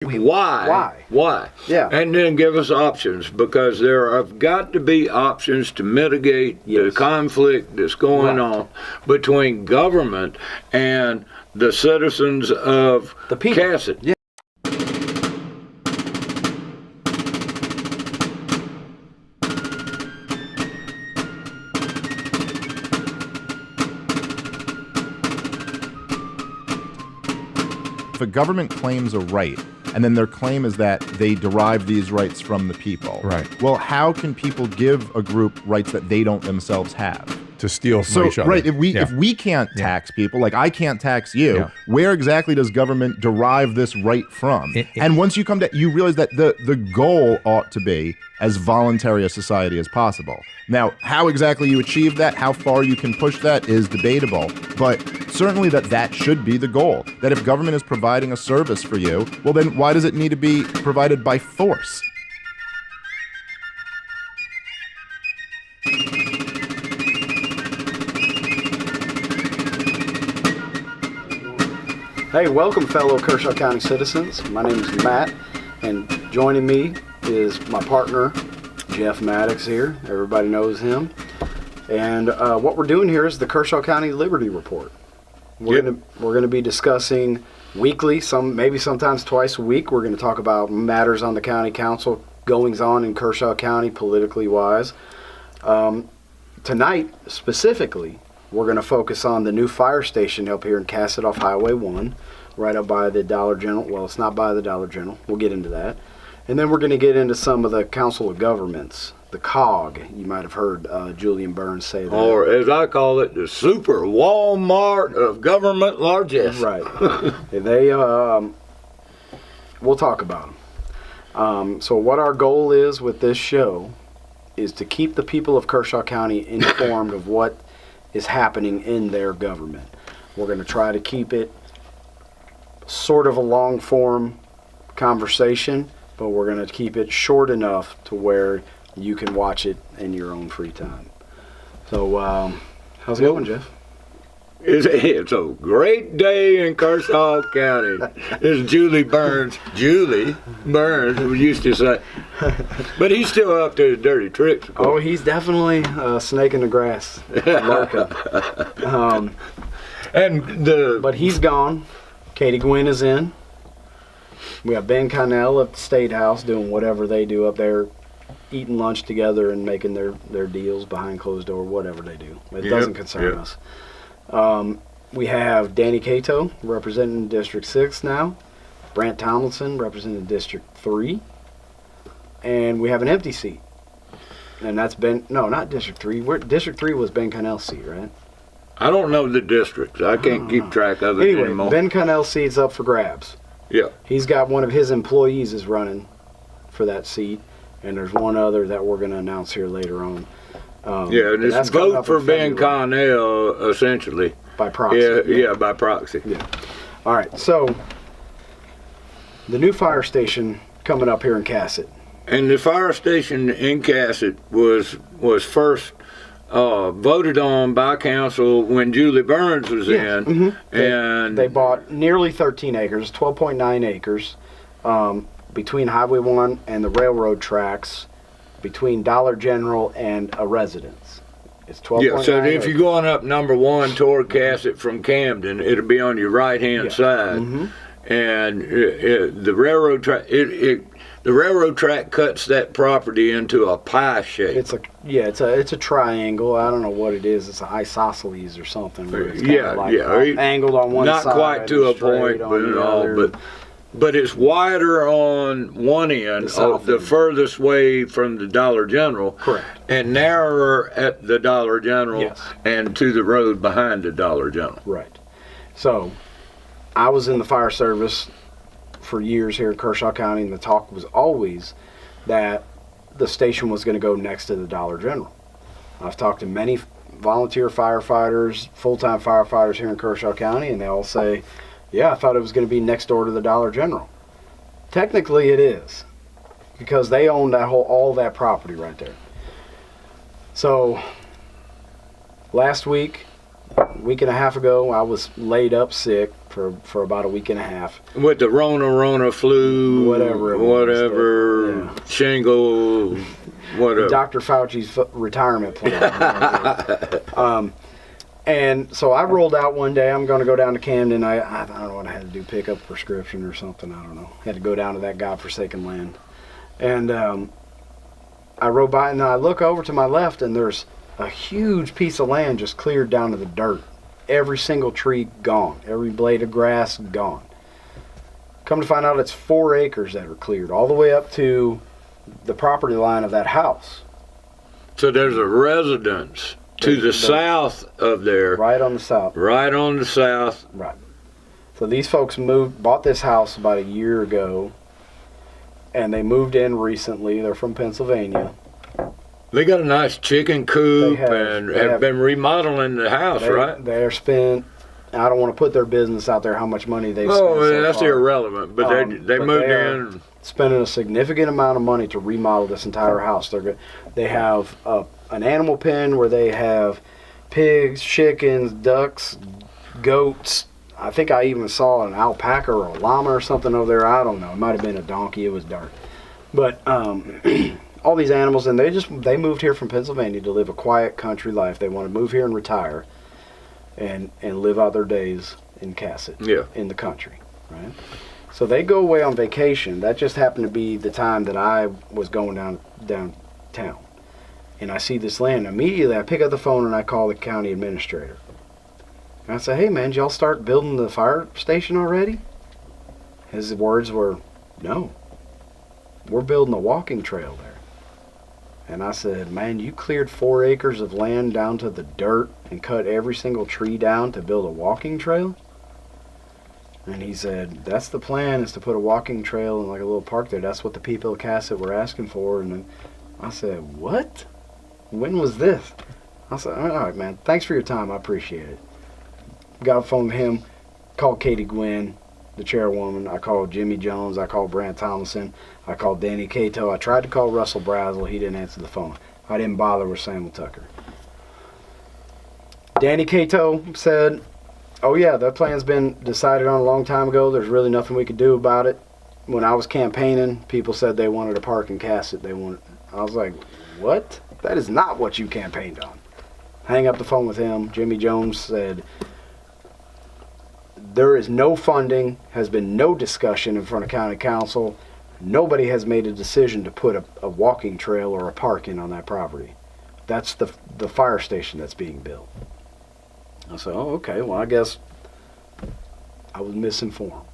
Why? Yeah. And then give us options, because there have got to be options to mitigate the conflict that's going on between government and the citizens of the people. Cassatt. Yeah. If a government claims a right, and then their claim is that they derive these rights from the people. Right. Well, how can people give a group rights that they don't themselves have? To steal from each other. Right, if we can't tax people, like I can't tax you, where exactly does government derive this right from? And once you come to, you realize that the goal ought to be as voluntary a society as possible. Now, how exactly you achieve that, how far you can push that is debatable, but certainly that should be the goal. That if government is providing a service for you, well then why does it need to be provided by force? Hey, welcome fellow Kershaw County citizens. My name is Matt, and joining me is my partner, Jeff Maddox here. Everybody knows him. And what we're doing here is the Kershaw County Liberty Report. We're gonna be discussing weekly, maybe sometimes twice a week. We're gonna talk about matters on the county council, goings on in Kershaw County politically wise. Tonight, specifically, we're going to focus on the new fire station up here in Cassatt off Highway 1, right up by the Dollar General. Well, it's not by the Dollar General. We'll get into that. And then we're going to get into some of the Council of Governments, the COG. You might have heard Julian Burns say that. Or, as I call it, the super Walmart of government largesse. Right. We'll talk about them. So what our goal is with this show is to keep the people of Kershaw County informed of what is happening in their government. We're going to try to keep it sort of a long form conversation, but we're going to keep it short enough to where you can watch it in your own free time. So how's it going, Jeff? It's a great day in Kershaw County. This is Julie Burns, we used to say. But he's still up to his dirty tricks, of course. Oh, he's definitely a snake in the grass. But he's gone. Katie Gwynn is in. We have Ben Connell at the State House doing whatever they do up there, eating lunch together and making their deals behind closed door, whatever they do. It doesn't concern us. We have Danny Cato representing District 6 now, Brant Tomlinson representing District 3, and we have an empty seat. And that's not District 3. District 3 was Ben Connell's seat, right? I don't know the districts. I can't keep track of it anymore. Ben Connell's seat's up for grabs. Yeah. He's got one of his employees is running for that seat, and there's one other that we're going to announce here later on. Just vote for Ben Connell, essentially. By proxy. Yeah, by proxy. Yeah. All right, so the new fire station coming up here in Cassatt. And the fire station in Cassatt was first voted on by council when Julie Burns was in. Mm-hmm. And they bought nearly 13 acres, 12.9 acres, between Highway 1 and the railroad tracks, between Dollar General and a residence. It's 12.9 Yeah, so acres. if you're going up number 1 toward Cassatt from Camden, it'll be on your right-hand side. Mm-hmm. And the railroad track, the railroad track cuts that property into a pie shape. It's a triangle. I don't know what it is. It's an isosceles or something. Where it's angled on one side. Not quite to a point, but it's wider on one end, the furthest way from the Dollar General. Correct. And narrower at the Dollar General and to the road behind the Dollar General. Right. So, I was in the fire service for years here in Kershaw County, and the talk was always that the station was going to go next to the Dollar General. I've talked to many volunteer firefighters, full-time firefighters here in Kershaw County, and they all say, yeah, I thought it was going to be next door to the Dollar General. Technically, it is, because they own all that property right there. So, last week, a week and a half ago, I was laid up sick. for about a week and a half. With the Rona flu, whatever, shingle, whatever. Dr. Fauci's retirement plan. And so I rolled out one day. I'm going to go down to Camden. I don't know what I had to do, pick up a prescription or something. I don't know. Had to go down to that godforsaken land. And I rode by, and I look over to my left, and there's a huge piece of land just cleared down to the dirt. Every single tree gone. Every blade of grass gone. Come to find out, it's 4 acres that are cleared, all the way up to the property line of that house. So there's a residence to the south of there. Right on the south. Right on the south. Right. So these folks bought this house about a year ago, and they moved in recently. They're from Pennsylvania. They got a nice chicken coop and have been remodeling the house, right? They're spent. I don't want to put their business out there, how much money they've spent. Oh, that's irrelevant. But they moved in, spending a significant amount of money to remodel this entire house. They have an animal pen where they have pigs, chickens, ducks, goats. I think I even saw an alpaca or a llama or something over there. I don't know. It might have been a donkey. It was dark, but. All these animals, and they moved here from Pennsylvania to live a quiet country life. They want to move here and retire and live out their days in Cassatt, in the country, right? So they go away on vacation. That just happened to be the time that I was going downtown. And I see this land. Immediately I pick up the phone and I call the county administrator. And I say, hey man, did y'all start building the fire station already? His words were, no. We're building a walking trail there. And I said, man, you cleared 4 acres of land down to the dirt and cut every single tree down to build a walking trail? And he said, that's the plan, is to put a walking trail and like a little park there. That's what the people of Cassatt were asking for. And then I said, what? When was this? I said, all right, man, thanks for your time. I appreciate it. Got a phone to him, called Katie Gwynn, the chairwoman. I called Jimmy Jones. I called Brant Thomason. I called Danny Cato. I tried to call Russell Brazel. He didn't answer the phone. I didn't bother with Samuel Tucker. Danny Cato said, oh yeah, that plan's been decided on a long time ago. There's really nothing we could do about it. When I was campaigning, people said they wanted a park in Cassatt. I was like, what? That is not what you campaigned on. Hang up the phone with him. Jimmy Jones said, there is no funding, has been no discussion in front of county council. Nobody has made a decision to put a walking trail or a park in on that property. That's the fire station that's being built. I said, oh, okay, well, I guess I was misinformed.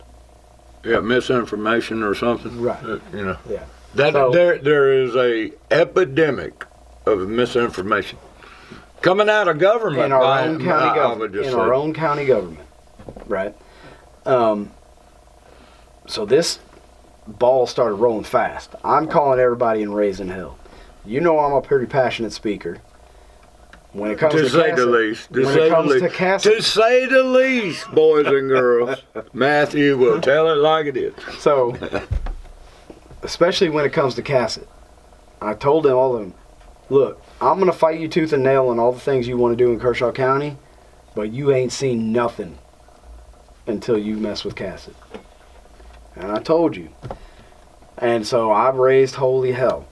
Yeah, misinformation or something. Right. Yeah. There is a epidemic of misinformation coming out of government. In our own county government. In our own county government. Right. So this ball started rolling fast. I'm calling everybody and raising hell. You know I'm a pretty passionate speaker. When it comes to say the least. To say the least, boys and girls. Matthew will tell it like it is. So, especially when it comes to Cassatt, I told them, all of them, look, I'm going to fight you tooth and nail on all the things you want to do in Kershaw County, but you ain't seen nothing until you mess with Cassatt. And I told you. And so I've raised holy hell.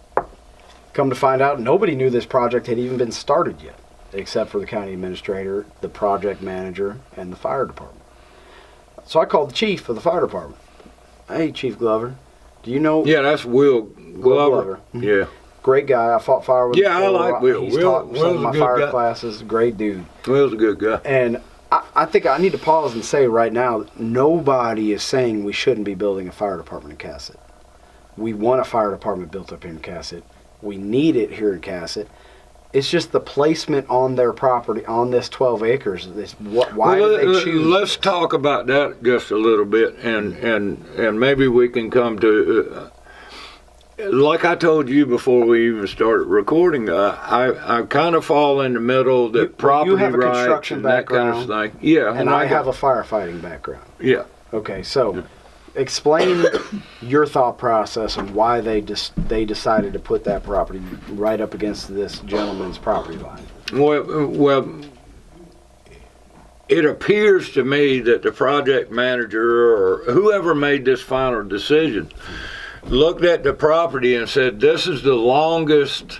Come to find out, nobody knew this project had even been started yet, except for the county administrator, the project manager, and the fire department. So I called the chief of the fire department. Hey, Chief Glover, do you know? Yeah, that's Will Glover. Mm-hmm. Yeah. Great guy. I fought fire with him. Yeah, I like Will. He's taught some of my fire classes. Great dude. Will's a good guy. And I think I need to pause and say right now, nobody is saying we shouldn't be building a fire department in Cassatt. We want a fire department built up here in Cassatt. We need it here in Cassatt. It's just the placement on their property, on this 12 acres. Why did they choose? Let's talk about that just a little bit, and maybe we can come to, like I told you before we even started recording, I kind of fall in the middle that property you have a rights construction and that background, kind of thing. Yeah, and I have a firefighting background. Yeah. Okay, so explain your thought process and why they decided to put that property right up against this gentleman's property line. Well, it appears to me that the project manager or whoever made this final decision looked at the property and said, this is the longest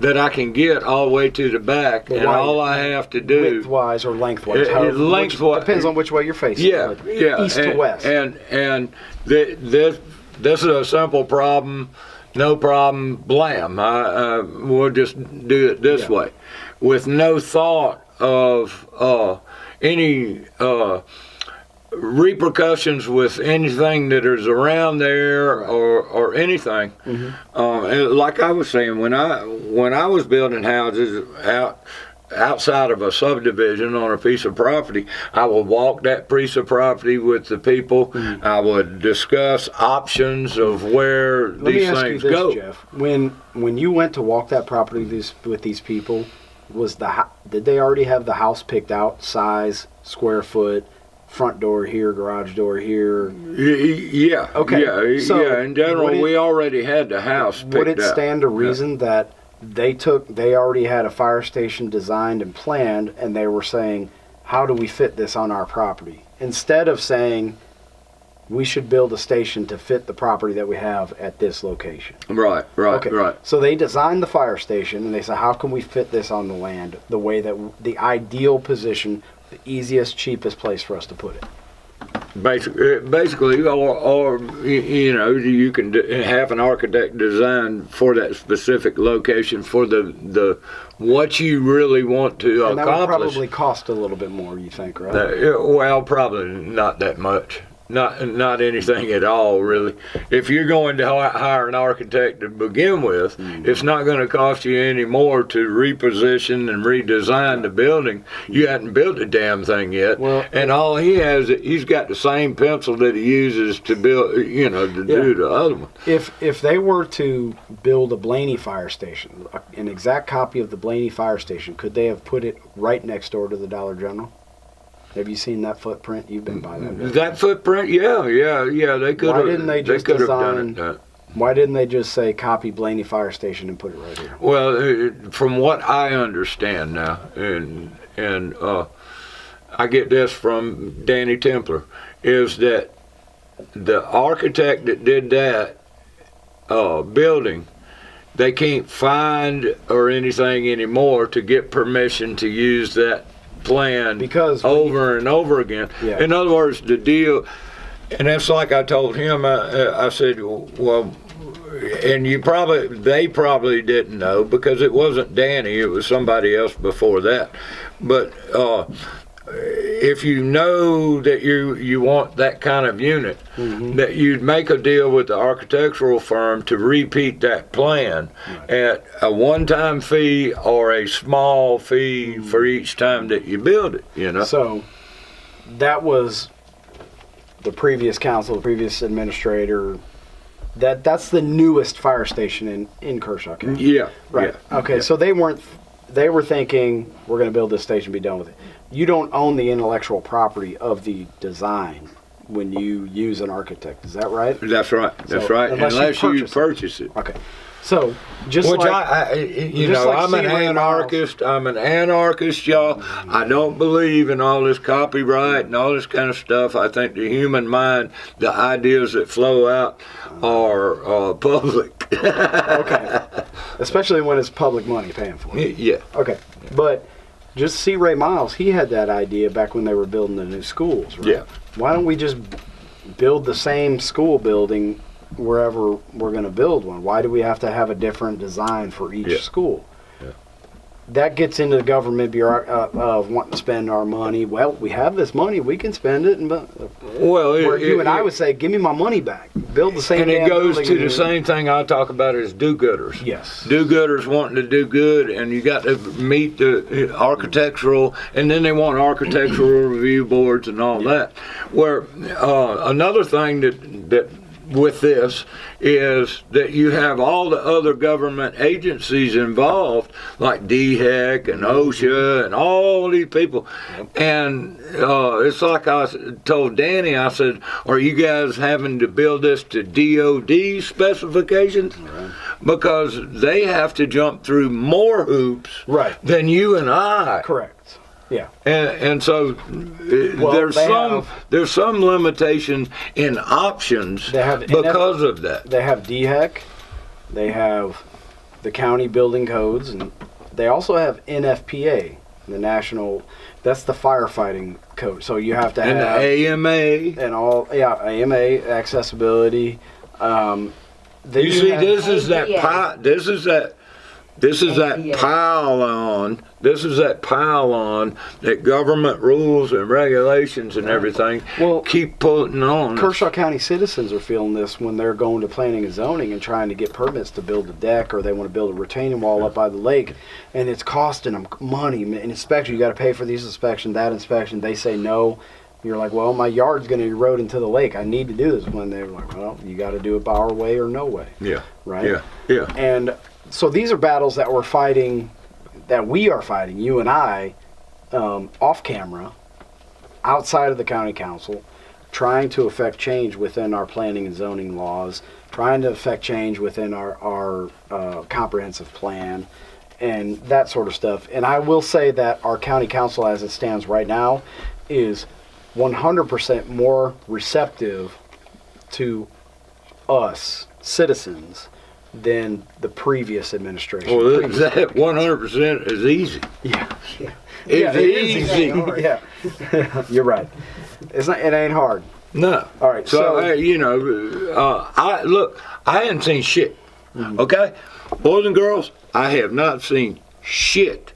that I can get all the way to the back, and all I have to do widthwise or lengthwise. Lengthwise depends on which way you're facing. Yeah, yeah, east to west. And this is a simple problem, no problem, blam. We'll just do it this way, with no thought of any repercussions with anything that is around there or anything. And like I was saying, when I was building houses outside of a subdivision on a piece of property, I would walk that piece of property with the people. I would discuss options of where these things go. Jeff, when you went to walk that property with these people, did they already have the house picked out, size, square foot, front door here, garage door here? Yeah. Okay. Yeah. So yeah. In general, we already had the house picked out. Would it stand to reason that they already had a fire station designed and planned, and they were saying, how do we fit this on our property? Instead of saying, we should build a station to fit the property that we have at this location. Right. So they designed the fire station, and they said, how can we fit this on the land the way that the ideal position, the easiest, cheapest place for us to put it? Basically, or you can have an architect design for that specific location for the what you really want to accomplish. And that would probably cost a little bit more, you think, right? Well, probably not that much. Not anything at all, really. If you're going to hire an architect to begin with, it's not going to cost you any more to reposition and redesign the building. You hadn't built the damn thing yet, and all he's got the same pencil that he uses to build, do the other one. If they were to build a Blaney fire station, an exact copy of the Blaney fire station, could they have put it right next door to the Dollar General? Have you seen that footprint? You've been by that. That footprint, yeah. They could have. Why didn't they just done it? Why didn't they just say copy Blaney Fire Station and put it right here? Well, from what I understand now, and I get this from Danny Templer, is that the architect that did that building, they can't find or anything anymore to get permission to use that plan because over and over again. Yeah. In other words, the deal, and that's like I told him. I said, well, and they probably didn't know because it wasn't Danny, it was somebody else before that. But if you know that you want that kind of unit, that you'd make a deal with the architectural firm to repeat that plan at a one-time fee or a small fee for each time that you build it. So that was the previous council, the previous administrator. That's the newest fire station in Kershaw County. Yeah. Right. Yeah. Okay. Yeah. So they were thinking, we're going to build this station, be done with it. You don't own the intellectual property of the design when you use an architect. Is that right? That's right. That's right. Unless you purchase it. Okay. So just I'm an anarchist. I'm an anarchist, y'all. I don't believe in all this copyright and all this kind of stuff. I think the human mind, the ideas that flow out are public. Okay. Especially when it's public money paying for it. Yeah. Okay. But just see Ray Miles, he had that idea back when they were building the new schools, right? Yeah. Why don't we just build the same school building wherever we're going to build one? Why do we have to have a different design for each school? Yeah. That gets into the government of wanting to spend our money. Well, we have this money, we can spend it. I would say, give me my money back. Build the same. And it goes to the same thing I talk about as do-gooders. Yes. Do-gooders wanting to do good, and you got to meet the architectural, and then they want architectural review boards and all that. Where another thing that with this is that you have all the other government agencies involved, like DHEC and OSHA and all these people. And it's like I told Danny, I said, are you guys having to build this to DOD specifications? Right. Because they have to jump through more hoops than you and I. Correct. Yeah. And so there's some limitation in options because of that. They have DHEC, they have the county building codes, and they also have NFPA, the national. That's the firefighting code. So you have to have the AMA and all. Yeah, AMA accessibility. You see, this is that pile on that government rules and regulations and everything keep putting on. Kershaw County citizens are feeling this when they're going to planning and zoning and trying to get permits to build a deck, or they want to build a retaining wall up by the lake, and it's costing them money. An inspection, you got to pay for these inspection, that inspection. They say no. You're like, well, my yard's going to erode into the lake. I need to do this. When they're like, well, you got to do it our way or no way. Yeah. Right? Yeah. And so these are battles that we are fighting, you and I, off camera, outside of the county council, trying to affect change within our planning and zoning laws, trying to affect change within our comprehensive plan, and that sort of stuff. And I will say that our county council, as it stands right now, is 100% more receptive to us, citizens, than the previous administration. Well, that 100% is easy. Yeah. It's easy. Yeah. You're right. It ain't hard. No. All right. So I hadn't seen shit. Mm-hmm. Okay? Boys and girls, I have not seen shit.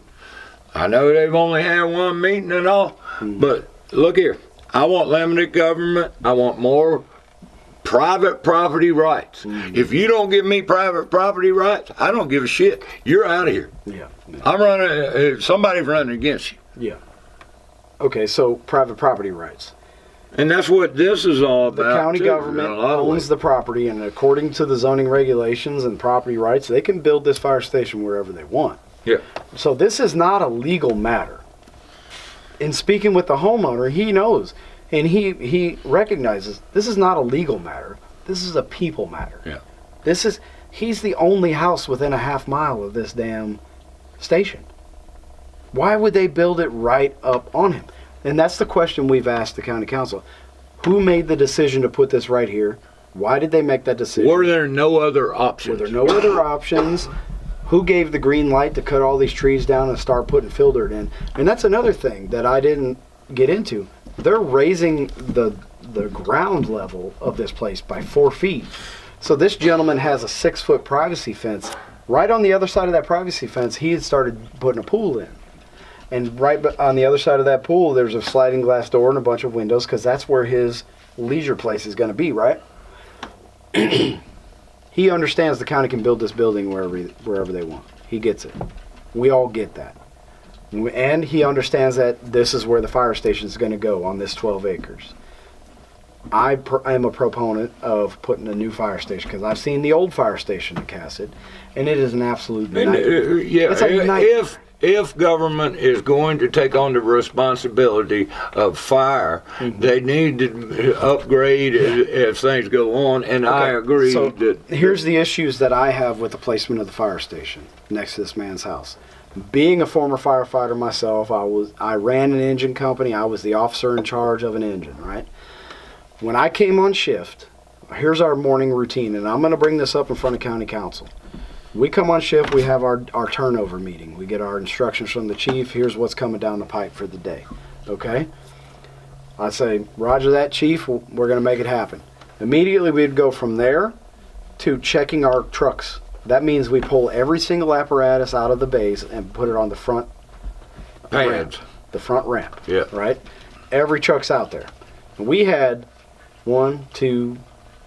I know they've only had one meeting and all, but look here. I want limited government. I want more private property rights. Mm-hmm. If you don't give me private property rights, I don't give a shit. You're out of here. Yeah. I'm running. Somebody's running against you. Yeah. Okay, so private property rights. And that's what this is all about. The county government owns the property, and according to the zoning regulations and property rights, they can build this fire station wherever they want. Yeah. So this is not a legal matter. In speaking with the homeowner, he knows, and he recognizes this is not a legal matter. This is a people matter. Yeah. He's the only house within a half mile of this damn station. Why would they build it right up on him? And that's the question we've asked the county council. Who made the decision to put this right here? Why did they make that decision? Were there no other options? Were there no other options? Who gave the green light to cut all these trees down and start putting fill dirt in? And that's another thing that I didn't get into. They're raising the ground level of this place by 4 feet. So this gentleman has a 6-foot privacy fence. Right on the other side of that privacy fence, he had started putting a pool in. And right on the other side of that pool, there's a sliding glass door and a bunch of windows, because that's where his leisure place is going to be, right? He understands the county can build this building wherever they want. He gets it. We all get that. And he understands that this is where the fire station is going to go on this 12 acres. I am a proponent of putting a new fire station, because I've seen the old fire station in Cassatt, and it is an absolute nightmare. It's a nightmare. If government is going to take on the responsibility of fire, they need to upgrade as things go on, and I agree. So here's the issues that I have with the placement of the fire station next to this man's house. Being a former firefighter myself, I ran an engine company. I was the officer in charge of an engine, right? When I came on shift, here's our morning routine, and I'm going to bring this up in front of county council. We come on shift, we have our turnover meeting. We get our instructions from the chief. Here's what's coming down the pipe for the day. Okay? I say, roger that, chief. We're going to make it happen. Immediately, we'd go from there to checking our trucks. That means we pull every single apparatus out of the bays and put it on the front ramp. The front ramp. Yeah. Right? Every truck's out there. We had 1, 2,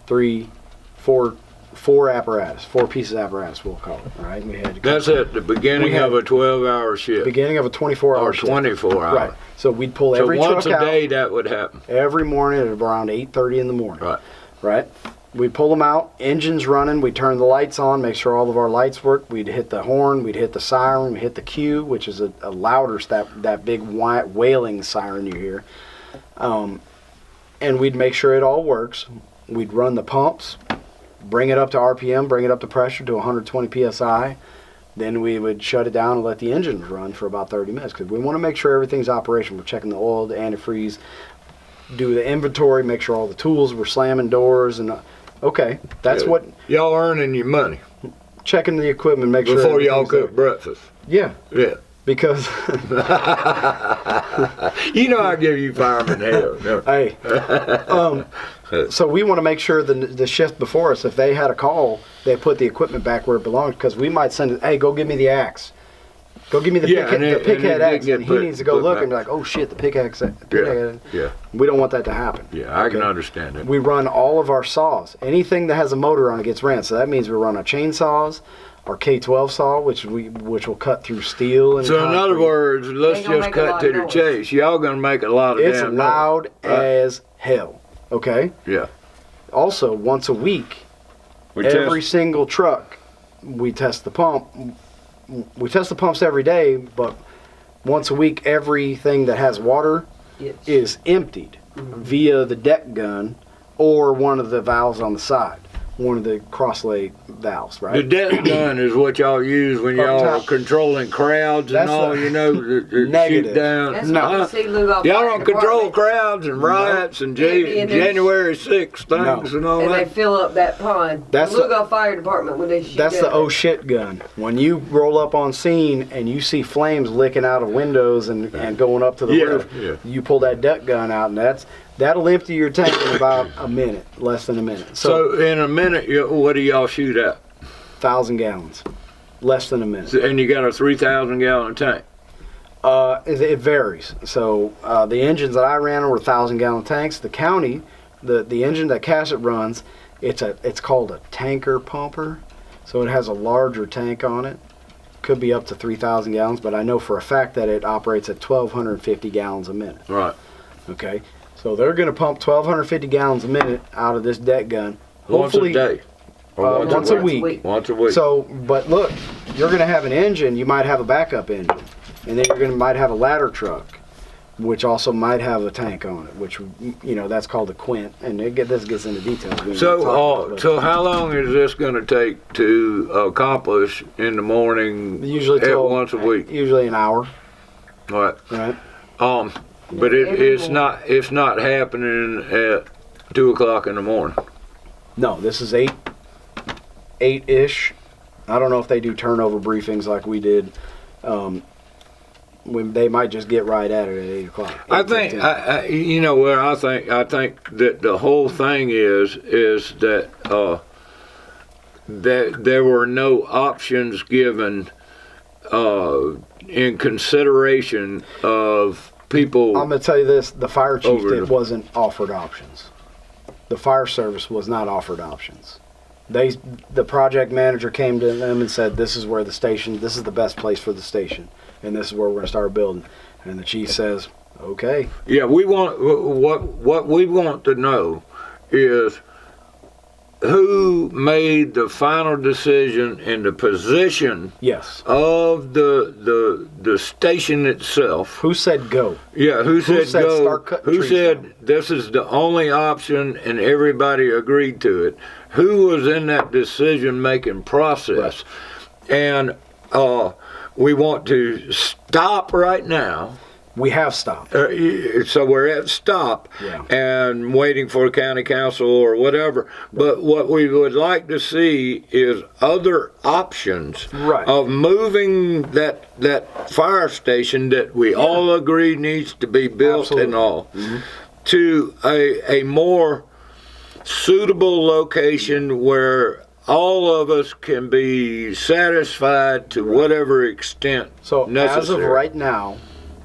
3, 4 apparatus, 4 pieces of apparatus, we'll call it. All right, we had. That's at the beginning of a 12-hour shift. Beginning of a 24-hour shift. 24 hour. Right. So we'd pull every truck out. So once a day that would happen. Every morning at around 8:30 in the morning. Right. Right. We'd pull them out, engines running. We'd turn the lights on, make sure all of our lights work. We'd hit the horn. We'd hit the siren. We'd hit the cue, which is a louder that big wailing siren you hear. And we'd make sure it all works. We'd run the pumps. Bring it up to RPM, bring it up to pressure to 120 PSI, Then we would shut it down and let the engines run for about 30 minutes because we want to make sure everything's operational. We're checking the oil, the antifreeze, do the inventory, make sure all the tools were slamming doors, and okay, that's what y'all earning your money. Checking the equipment, make sure before y'all cook breakfast. Yeah. Because you know I give you fireman hell. No. Hey, so we want to make sure the shift before us, if they had a call, they put the equipment back where it belongs because we might send it. Hey, go give me the axe. Go give me the pickhead axe. And he needs to go look and be like, oh shit, the pickaxe. Yeah. We don't want that to happen. Yeah, I can understand that. We run all of our saws. Anything that has a motor on it gets ran. So that means we run our chainsaws, our K12 saw, which will cut through steel and. So concrete. in other words, let's just cut to the chase. Y'all gonna make a lot of it's damn loud noise. as hell. Okay. Yeah. Also, once a week, every single truck, we test the pump. We test the pumps every day, but once a week, everything that has water is emptied via the deck gun or one of the valves on the side, one of the cross-lay valves, right? The deck gun is what y'all use when y'all are controlling crowds and all, shoot down. That's what you see y'all don't control crowds and riots and January 6th things and all and that. they fill up that pond. That's the Lugo Fire Department when they shoot That's the oh shit gun. When you roll up on scene and you see flames licking out of windows and going up to the roof, you pull that deck gun out, and that'll empty your tank in about a minute, less than a minute. So in a minute, what do y'all shoot at? 1,000 gallons, less than a minute. And you got a 3,000 gallon tank? It varies. So the engines that I ran were 1,000 gallon tanks. The county, the engine that Cassatt runs, it's called a tanker pumper. So it has a larger tank on it. Could be up to 3,000 gallons, but I know for a fact that it operates at 1,250 gallons a minute. Right. Okay. So they're going to pump 1,250 gallons a minute out of this deck gun. Once a day? Or once a week. Once a week. So, but look, you're going to have an engine. You might have a backup engine. And then might have a ladder truck, which also might have a tank on it, which, that's called a quint. And this gets into details. So how long is this going to take to accomplish in the morning? Usually once a week. Usually an hour. Right. But it's not happening at 2 o'clock in the morning. No, this is 8-ish. I don't know if they do turnover briefings like we did. When they might just get right at it at 8 o'clock. I think I think that the whole thing is that that there were no options given in consideration of people. I'm going to tell you this: the fire chief wasn't offered options. The fire service was not offered options. The project manager came to them and said, "This is where this is the best place for the station, and this is where we're going to start building." And the chief says, "Okay." Yeah, we want what we want to know is who made the final decision in the position of the station itself. Who said go? Yeah, who said go? Start cutting who trees said down? This is the only option and everybody agreed to it? Who was in that decision-making process? Right. And we want to stop right now. We have stopped. So we're at stop and waiting for county council or whatever. But what we would like to see is other options of moving that fire station that we all agree needs to be built and all to a more suitable location where all of us can be satisfied to whatever extent necessary. As of right now,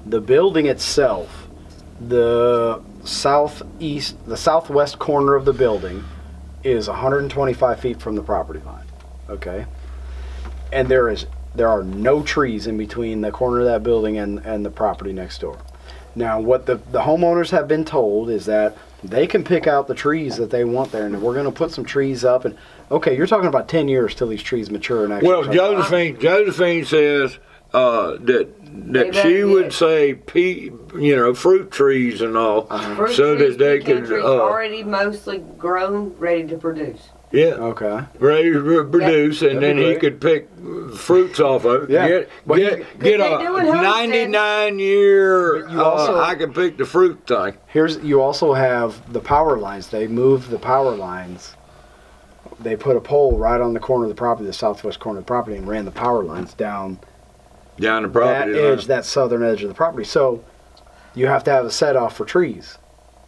the building itself, the southwest corner of the building is 125 feet from the property line. Okay? And there are no trees in between the corner of that building and the property next door. Now, what the homeowners have been told is that they can pick out the trees that they want there, and we're going to put some trees up. And okay, you're talking about 10 years till these trees mature and actually. Well, Josephine says that she would say fruit trees and all, so that they could already mostly grown, ready to produce. Yeah. Okay. Ready to produce, and then That'd be he great. could pick fruits off of it. Yeah. Get But get they a do in Homestead. 99-year. But you also- I can pick the fruit thing. You also have the power lines. They moved the power lines. They put a pole right on the corner of the property, the southwest corner of the property, and ran the power lines down Down the that property line. edge, that southern edge of the property. So you have to have a set off for trees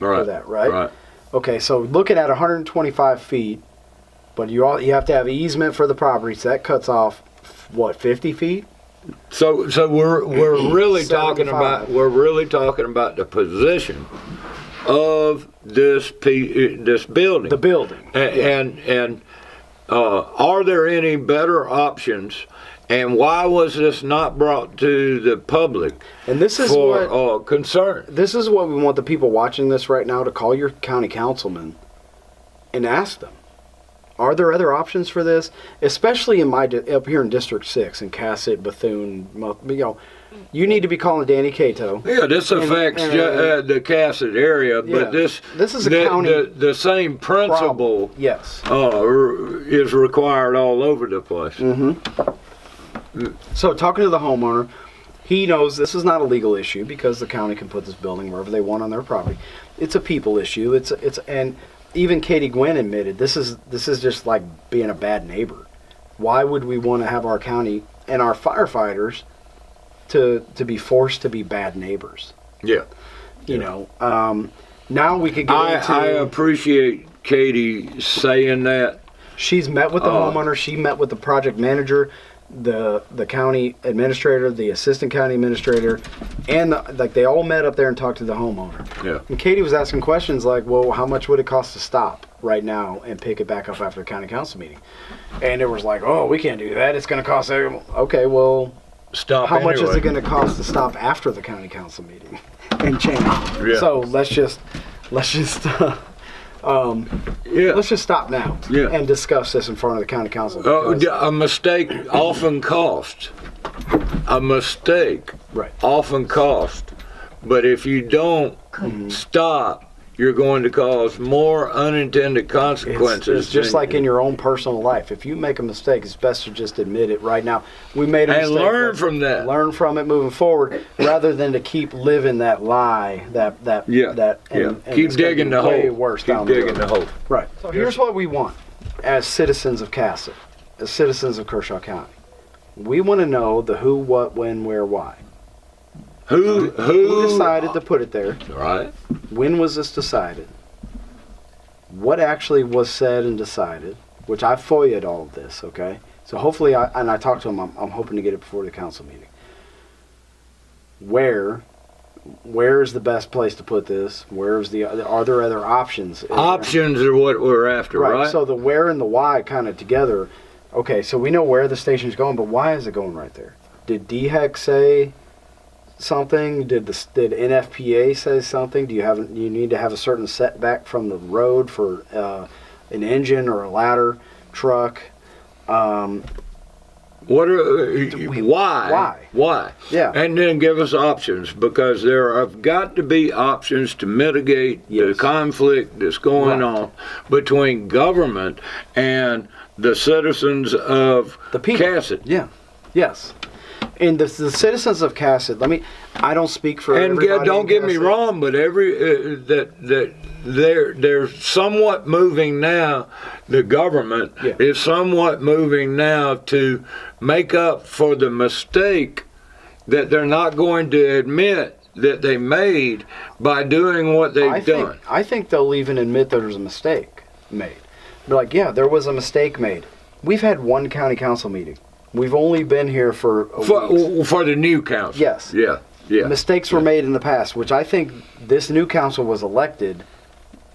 for that, right? Right. Okay, so looking at 125 feet, but you have to have easement for the property, so that cuts off what, 50 feet? So we're really talking 75. about the position of this building. The building. And are there any better options? And why was this not brought to the public And this is for concern? This is what we want the people watching this right now to call your county councilman and ask them. Are there other options for this? Especially in up here in District 6 in Cassatt, Bethune, you need to be calling Danny Cato. Yeah, this affects the Cassatt area, Yeah. but this is a county the same principle problem. Yes. is required all over the place. So talking to the homeowner, he knows this is not a legal issue because the county can put this building wherever they want on their property. It's a people issue. And even Katie Gwynn admitted this is just like being a bad neighbor. Why would we want to have our county and our firefighters to be forced to be bad neighbors? Yeah. You know, now we could get into. I appreciate Katie saying that. She's met with the homeowner. She met with the project manager, the county administrator, the assistant county administrator, and they all met up there and talked to the homeowner. Yeah. And Katie was asking questions like, well, how much would it cost to stop right now and pick it back up after the county council meeting? And it was like, oh, we can't do that. It's going to cost. Okay, well, Stop. how much is anyway. it going to cost to stop after the county council meeting and change? Yeah. So let's just stop now and discuss this in front of the county council. because- A mistake often costs. A mistake Right. often costs. But if you don't stop, you're going to cause more unintended consequences. It's just than- like in your own personal life. If you make a mistake, it's best to just admit it right now. We made a And mistake. learn let's from that. Learn from it moving forward, rather than to keep living that lie. And Keep it's gonna digging be the way hole. worse Keep down the digging road. the hole. Right. So here's what we want, as citizens of Cassatt, as citizens of Kershaw County. We want to know the who, what, when, where, why. Who decided to put it there? Right. When was this decided? What actually was said and decided? Which I FOIA'd all of this, okay? So hopefully, I talked to him, I'm hoping to get it before the council meeting. Where is the best place to put this? Are there other options? Options are what we're after, right? So the where and the why kind of together. Okay, so we know where the station's going, but why is it going right there? Did DHEC say something? Did NFPA say something? Do you need to have a certain setback from the road for an engine or a ladder truck? Why? Yeah. And then give us options, because there have got to be options to mitigate the conflict that's going on between government and the citizens of The people. Cassatt. Yeah. Yes. And the citizens of Cassatt. I don't speak for And everybody. don't in get me Cassatt. wrong, but they're somewhat moving now. The government is somewhat moving now to make up for the mistake that they're not going to admit that they made by doing what they've done. I think they'll even admit that there's a mistake made. They're like, yeah, there was a mistake made. We've had one county council meeting. We've only been here for a week. For the new council. Yes. Yeah. Mistakes were made in the past, which I think this new council was elected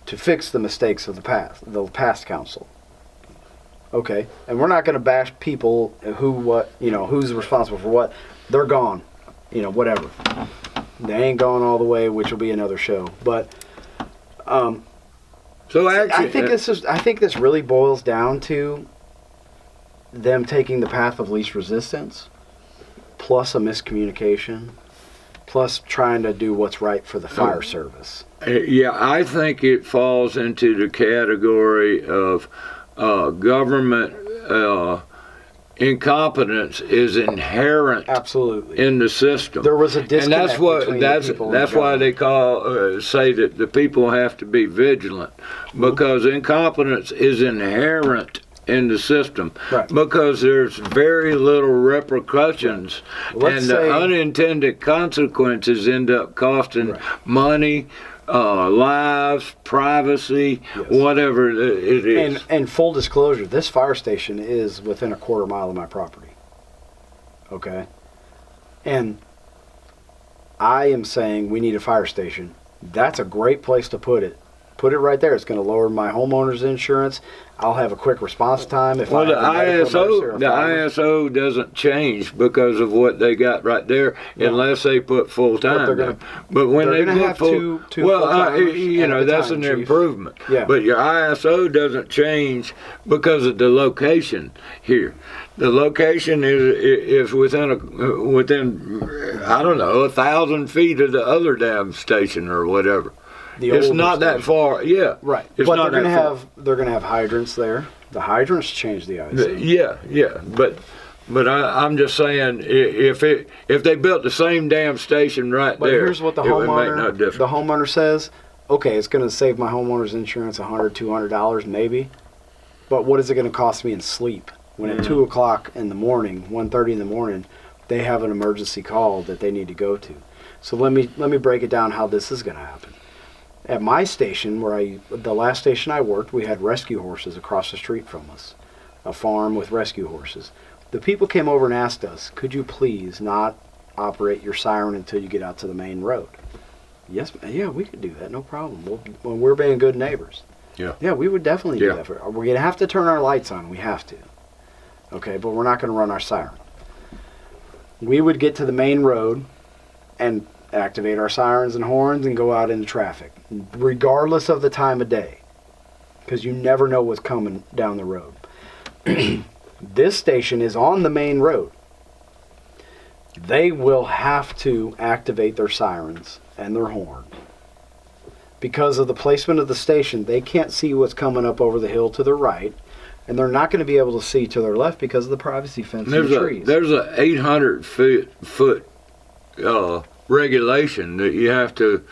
to fix the mistakes of the past council. Okay, and we're not going to bash people who's responsible for what. They're gone, whatever. They ain't gone all the way, which will be another show. But so actually, I think this really boils down to them taking the path of least resistance, plus a miscommunication, plus trying to do what's right for the fire service. I think it falls into the category of government incompetence is inherent Absolutely. in the system. There was a And disconnect that's what between that's the people that's and the why they say that the people have to be vigilant, because incompetence is inherent in the system, Right. because there's very little repercussions, Let's and say- the unintended consequences end up costing Right. money, lives, privacy, Yes. whatever it is. And full disclosure, this fire station is within a quarter mile of my property. Okay? And I am saying we need a fire station. That's a great place to put it. Put it right there. It's going to lower my homeowner's insurance. I'll have a quick response time if Well, I the have a medical emergency or a the fire. ISO doesn't change because of what they got right there, No. unless they put full time. they're gonna- But when they're they gonna put have full, two well, full-timers you at know, a that's time, an Chief. improvement. Yeah. But your ISO doesn't change because of the location here. The location is within I don't know 1,000 feet of the other damn station or whatever. The It's older not that station. far. Yeah. Right. It's But not they're that far. they're gonna have hydrants there. The hydrants change the ISO. Yeah, but I'm just saying, if they built the same damn station right But there, here's what the it would make no homeowner difference. the homeowner says, okay, it's going to save my homeowner's insurance $100, $200 maybe, but what is it going to cost me in sleep when at 2 o'clock in the morning, 1:30 in the morning, they have an emergency call that they need to go to? So let me break it down how this is going to happen. At my station, the last station I worked, we had rescue horses across the street from us, a farm with rescue horses. The people came over and asked us, could you please not operate your siren until you get out to the main road? Yes, yeah, we could do that, no problem. When we're being good neighbors. Yeah. Yeah, we would definitely do Yeah. that. We're going to have to turn our lights on. We have to. Okay, but we're not going to run our siren. We would get to the main road and activate our sirens and horns and go out into traffic, regardless of the time of day, because you never know what's coming down the road. This station is on the main road. They will have to activate their sirens and their horn. Because of the placement of the station, they can't see what's coming up over the hill to the right, and they're not going to be able to see to their left because of the privacy fence and the trees. There's a 800 foot regulation that you have to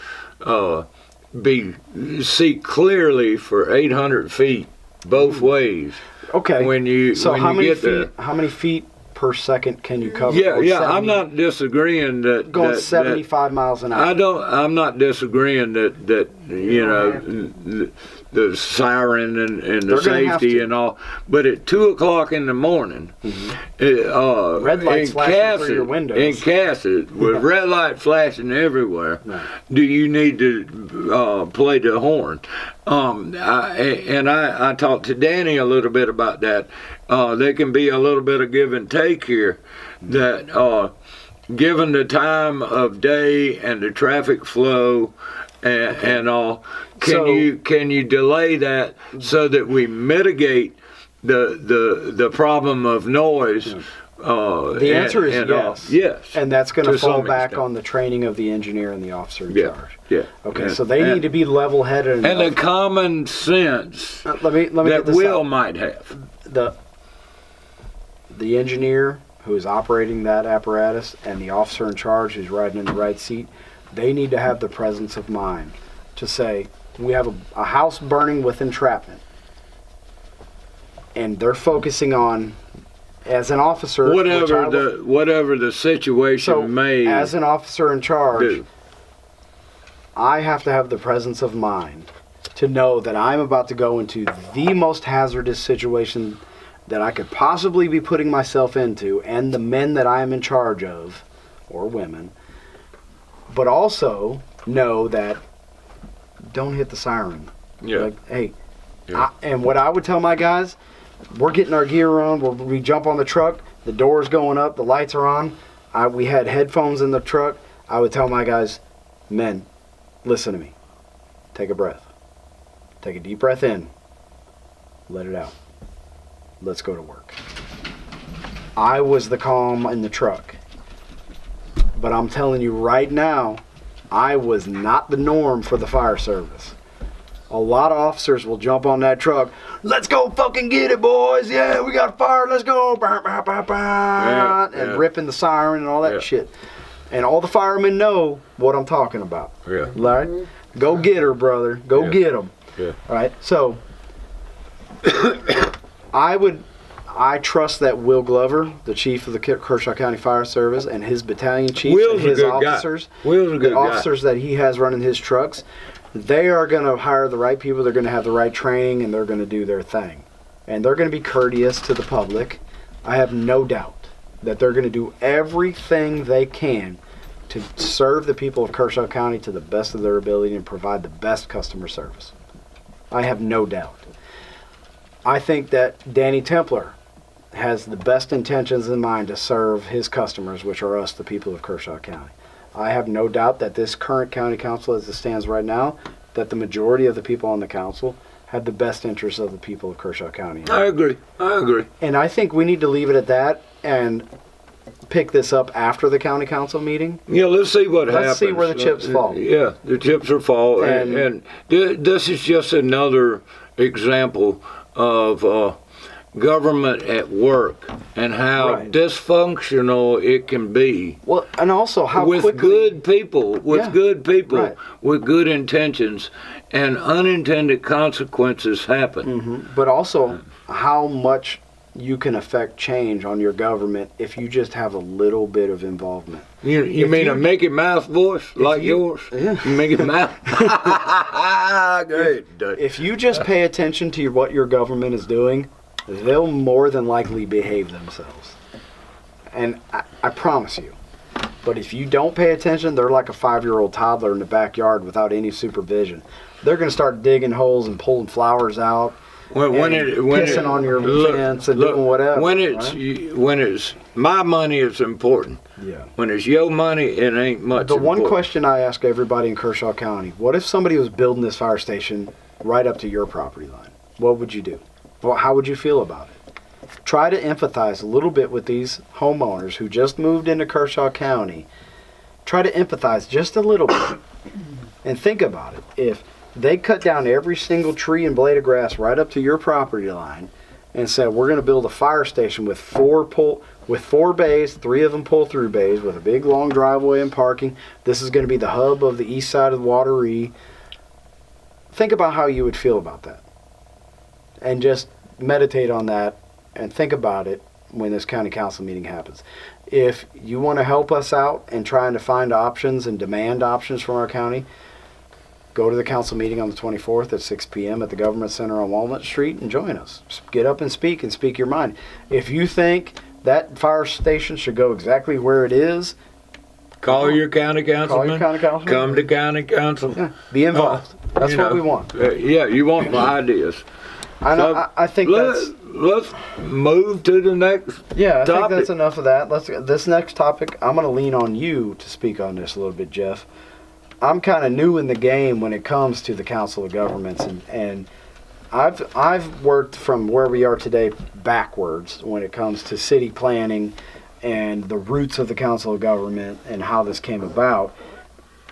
see clearly for 800 feet both ways. Okay. When you get there. How many feet per second can you cover? Yeah, Going yeah. 70 I'm not disagreeing that going that, 75 miles an hour. I'm not disagreeing that you know the siren and the They're gonna have safety to. and all, but at 2 o'clock in the morning, Red lights in flashing through your windows. in Cassatt, with red light flashing everywhere, Right. do you need to play the horn? I talked to Danny a little bit about that. There can be a little bit of give and take here. That given the time of day and the traffic flow and all, can you delay that so that we mitigate the problem of noise? The answer is yes. Yes. And that's going to To fall some back extent. on the training of the engineer and the officer in Yeah. charge. Yeah. Okay, Yeah. so they need to be level-headed and the enough. common sense Let me that get this Will out. might have. The engineer who is operating that apparatus and the officer in charge who's riding in the right seat, they need to have the presence of mind to say, we have a house burning with entrapment. And they're focusing on, as an officer, Whatever the situation so may as an officer in charge, do. I have to have the presence of mind to know that I'm about to go into the most hazardous situation that I could possibly be putting myself into, and the men that I am in charge of, or women, but also know that don't hit the siren. Yeah. Like, hey, Yeah. and what I would tell my guys, we're getting our gear on, we jump on the truck, the door's going up, the lights are on, we had headphones in the truck. I would tell my guys, men, listen to me. Take a breath. Take a deep breath in. Let it out. Let's go to work. I was the calm in the truck. But I'm telling you right now, I was not the norm for the fire service. A lot of officers will jump on that truck. let's go fucking get it, boys. Yeah, we got a fire. Let's go. Bah, bah, bah, bah, and ripping the siren and all that shit. And all the firemen know what I'm talking about. Yeah. Right? Go get her, brother. Go get them. Yeah. All right. So I trust that Will Glover, the chief of the Kershaw County Fire Service, and his battalion chiefs and his officers, the officers that he has running his trucks, they are going to hire the right people. They're going to have the right training, and they're going to do their thing. And they're going to be courteous to the public. I have no doubt that they're going to do everything they can to serve the people of Kershaw County to the best of their ability and provide the best customer service. I have no doubt. I think that Danny Templer has the best intentions in mind to serve his customers, which are us, the people of Kershaw County. I have no doubt that this current county council, as it stands right now, that the majority of the people on the council have the best interests of the people of Kershaw County. I agree. And I think we need to leave it at that and pick this up after the county council meeting. Yeah, let's see what happens. Let's see where the chips fall. Yeah, the chips are falling. And this is just another example of government at work and how dysfunctional it can be. Well, and also how with quickly, good people, with good intentions, and unintended consequences happen. But also how much you can affect change on your government if you just have a little bit of involvement. You mean a Mickey Mouse voice like yours? Yeah. Mickey Mouse. Great. If you just pay attention to what your government is doing, they'll more than likely behave themselves. And I promise you. But if you don't pay attention, they're like a 5-year-old toddler in the backyard without any supervision. They're going to start digging holes and pulling flowers out. Pissing on your fence and doing whatever. When it's my money, it's important. Yeah. When it's your money, it ain't much. The one question I ask everybody in Kershaw County: what if somebody was building this fire station right up to your property line? What would you do? Well, how would you feel about it? Try to empathize a little bit with these homeowners who just moved into Kershaw County. Try to empathize just a little bit, and think about it. If they cut down every single tree and blade of grass right up to your property line and said, we're going to build a fire station with four bays, 3 of them pull-through bays with a big long driveway and parking. This is going to be the hub of the east side of the Wateree. Think about how you would feel about that. And just meditate on that and think about it when this county council meeting happens. If you want to help us out in trying to find options and demand options from our county, go to the council meeting on the 24th at 6 p.m. at the Government Center on Walnut Street and join us. Get up and speak your mind. If you think that fire station should go exactly where it is, call your county councilman. Come to county council. Yeah, be involved. That's what we want. You want the ideas. I think let's move to the next topic. I think that's topic. enough of that. This next topic, I'm going to lean on you to speak on this a little bit, Jeff. I'm kind of new in the game when it comes to the Council of Governments, and I've worked from where we are today backwards when it comes to city planning and the roots of the Council of Government and how this came about.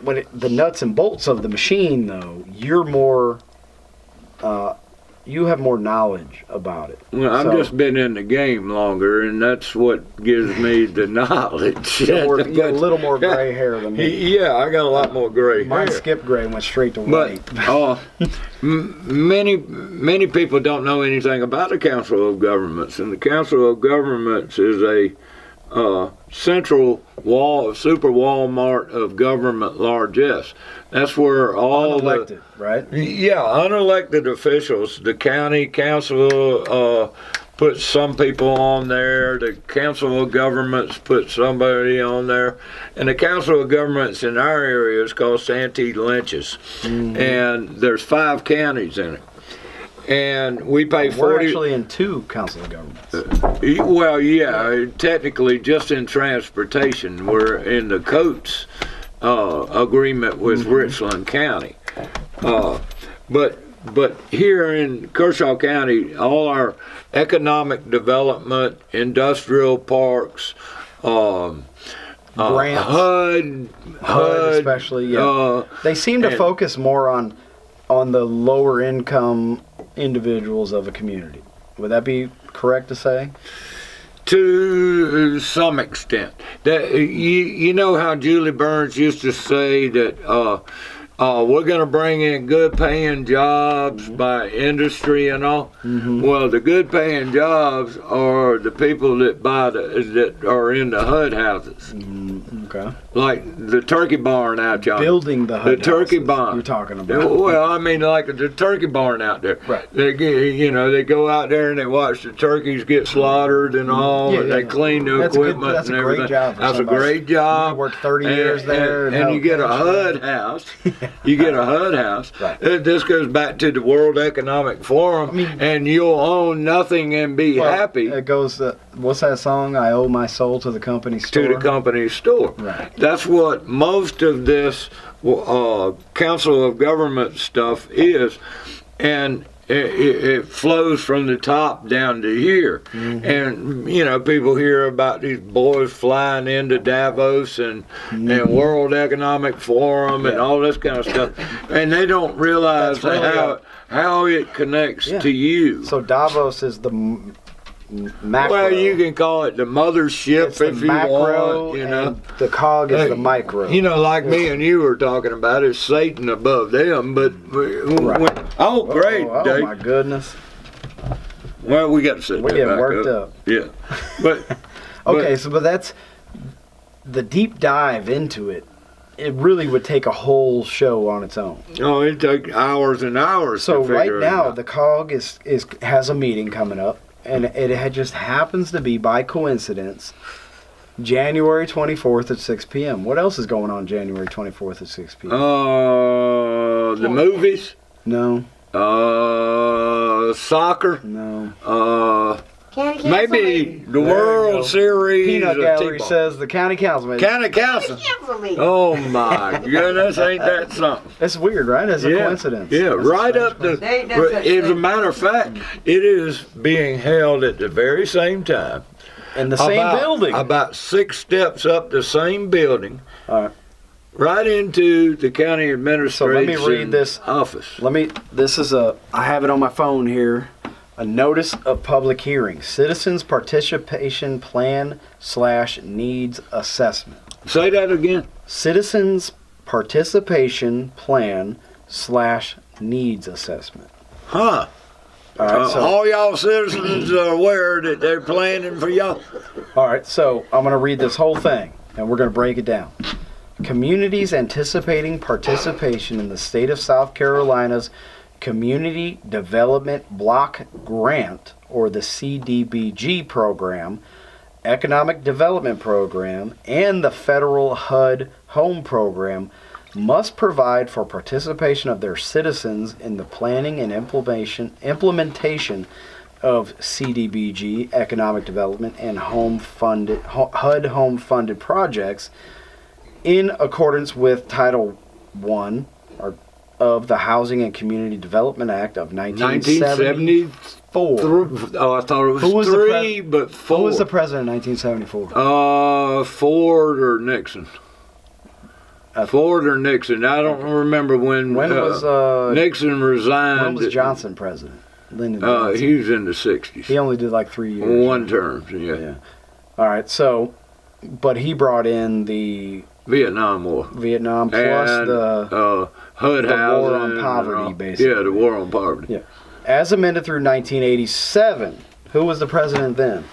The nuts and bolts of the machine, though, you're more, you have more knowledge about it. Well, I've just been in the game longer, and that's what gives me the knowledge. You have a little more gray hair than me. Yeah, I got a lot more gray Mine hair. skipped gray and went straight to white. But many people don't know anything about the Council of Governments, and the Council of Governments is a central super Walmart of government largesse. That's where all unelected, right? Yeah, unelected officials. The county council puts some people on there. The Council of Governments puts somebody on there. And the Council of Governments in our area is called Santee Lynch's. And there's 5 counties in it. And we pay 40. We're actually in 2 Council of Governments. Well, yeah, technically just in transportation. We're in the Coates agreement with Richland County. But here in Kershaw County, all our economic development, industrial parks, grants, HUD especially, yeah. They seem to focus more on the lower income individuals of a community. Would that be correct to say? To some extent. That you know how Julie Burns used to say that we're going to bring in good paying jobs by industry and all. Well, the good paying jobs are the people that that are in the HUD houses. Okay. Like the turkey barn out yonder. Building the HUD The turkey houses barn. you're talking about. Well, I mean, like the turkey barn out there. Right. They go out there and they watch the turkeys get slaughtered and all, and they clean the equipment That's and a great everything. job. That's a great job. Worked 30 years there, and you get a HUD house. You get a HUD house. Right. This goes back to the World Economic Forum, and you'll own nothing and be happy. It goes. What's that song? I owe my soul to the company store. To the company store. Right. That's what most of this Council of Government stuff is, and it flows from the top down to here. And people hear about these boys flying into Davos and World Economic Forum and all this kind of stuff, and they don't realize how it connects to you. So Davos is the macro. Well, you can call it the mothership It's the if you macro, want, and the cog is the micro. Like me and you were talking about, it's Satan above them, but great, Oh Dave. my goodness. Well, we got to set We're that getting back worked up. up. Yeah, but Okay, but that's the deep dive into it. It really would take a whole show on its own. it took hours and hours. So to right figure it now, out. the COG has a meeting coming up, and it just happens to be by coincidence January 24th at 6 p.m. What else is going on January 24th at 6 p.m.? The movies, No, soccer, no. County maybe council the World Series. Peanut of Gallery T-ball. says the county councilman. County Council. meeting. Council meeting. Oh my goodness, ain't that something? That's weird, right? It's a coincidence. Yeah, That's a right strange up the. They ain't no such As a thing. matter of fact, it is being held at the very same time. in the same building. About 6 steps up the same building. All right. Right into the county administration me read this. office. I have it on my phone here. A notice of public hearing. Citizens Participation Plan / Needs Assessment. Say that again. Citizens Participation Plan / Needs Assessment. Huh. All right, so All y'all citizens are aware that they're planning for y'all. I'm going to read this whole thing, and we're going to break it down. Communities anticipating participation in the state of South Carolina's Community Development Block Grant, or the CDBG program, Economic Development Program, and the federal HUD Home Program must provide for participation of their citizens in the planning and implementation of CDBG, Economic Development, and HUD Home Funded projects in accordance with Title I of the Housing and Community Development Act of 1974. I thought it was Who was the 3, but 4. Who was the president in 1974? Ford or Nixon. Ford or Nixon. I don't remember when. When was Nixon resigned? When was Johnson president? Lyndon Johnson. He was in the 60s. He only did like 3 years. One term, yeah. All right, but he brought in the Vietnam War. Vietnam plus and, the HUD war housing on poverty, basically. Yeah, the war on poverty. Yeah. As amended through 1987. Who was the president then?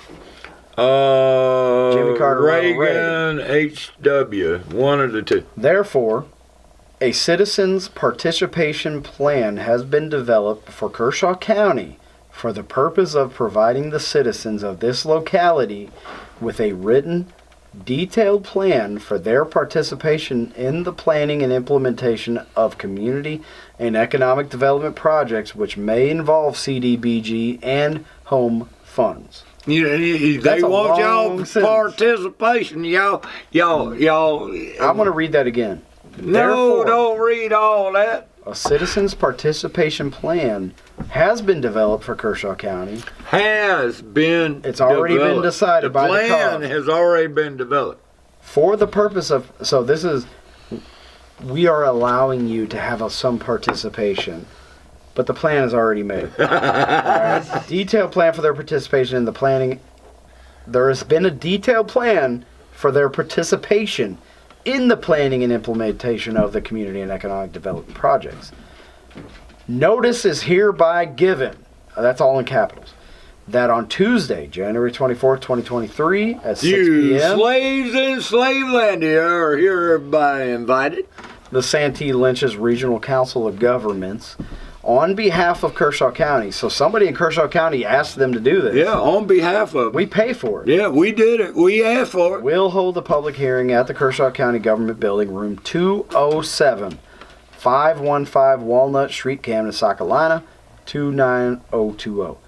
Jimmy Carter, Reagan, H.W., one of the two. Therefore, a citizens' participation plan has been developed for Kershaw County for the purpose of providing the citizens of this locality with a written, detailed plan for their participation in the planning and implementation of community and economic development projects which may involve CDBG and home funds. They That's a want y'all long sentence. participation. Y'all. I'm going to read that again. No, Therefore, don't read all that. a citizens' participation plan has been developed for Kershaw County. Has been. It's already been developed. decided by the plan COG. has already been developed. For the purpose of, we are allowing you to have some participation, but the plan is already made. Alright? Detailed plan for their participation in the planning. There has been a detailed plan for their participation in the planning and implementation of the community and economic development projects. Notice is hereby given, that's all in capitals, that on Tuesday, January 24th, 2023 at 6 You p.m. slaves in Slavelandia are hereby invited. the Santee Lynch's Regional Council of Governments on behalf of Kershaw County. So somebody in Kershaw County asked them to do this. Yeah, on behalf of. We pay for it. Yeah, we did it. We asked for it. We'll hold a public hearing at the Kershaw County Government Building, room 207, 515 Walnut Street, Camden, South Carolina, 29020.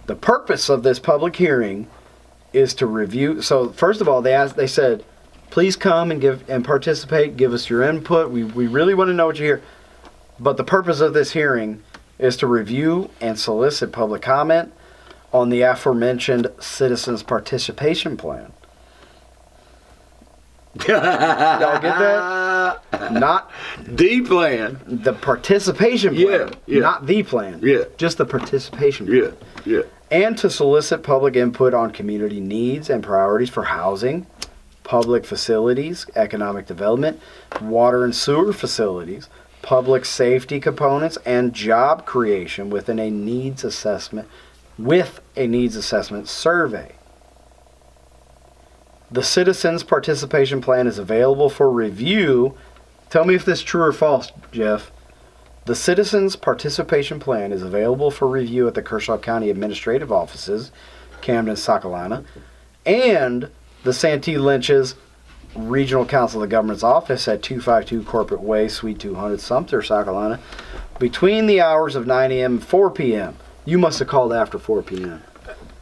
The purpose of this public hearing is to review. So first of all, they said, please come and participate, give us your input. We really want to know what you hear. But the purpose of this hearing is to review and solicit public comment on the aforementioned Citizens Participation Plan. Y'all get that? Not the plan. the participation plan. Yeah. Not the plan. Yeah. Just the participation plan. Yeah. And to solicit public input on community needs and priorities for housing, public facilities, economic development, water and sewer facilities, public safety components, and job creation within a needs assessment survey. The Citizens Participation Plan is available for review. Tell me if this is true or false, Jeff. The Citizens Participation Plan is available for review at the Kershaw County Administrative Offices, Camden, South Carolina, and the Santee Lynch's Regional Council of Government's office at 252 Corporate Way, Suite 200, Sumter, South Carolina, between the hours of 9 a.m. and 4 p.m. You must have called after 4 p.m.